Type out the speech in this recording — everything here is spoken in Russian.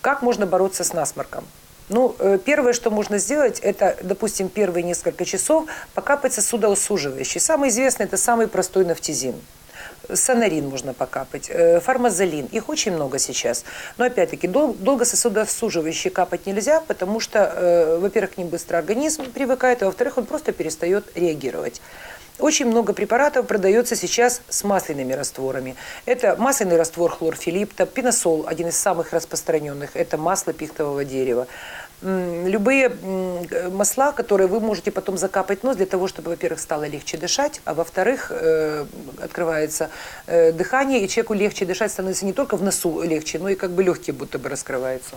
Как можно бороться с насморком? Ну, первое, что можно сделать, это, допустим, первые несколько часов покапать сосудосуживающий. Самый известный – это самый простой нафтизин. Сонарин можно покапать, формазолин. Их очень много сейчас. Но, опять-таки, долго сосудосуживающие капать нельзя, потому что, во-первых, к ним быстро организм привыкает, а во-вторых, он просто перестает реагировать. Очень много препаратов продается сейчас с масляными растворами. Это масляный раствор хлорфилипта, пиносол, один из самых распространенных, это масло пихтового дерева. Любые масла, которые вы можете потом закапать в нос для того, чтобы, во-первых, стало легче дышать, а во-вторых, открывается дыхание, и человеку легче дышать становится не только в носу легче, но и как бы легкие будто бы раскрываются.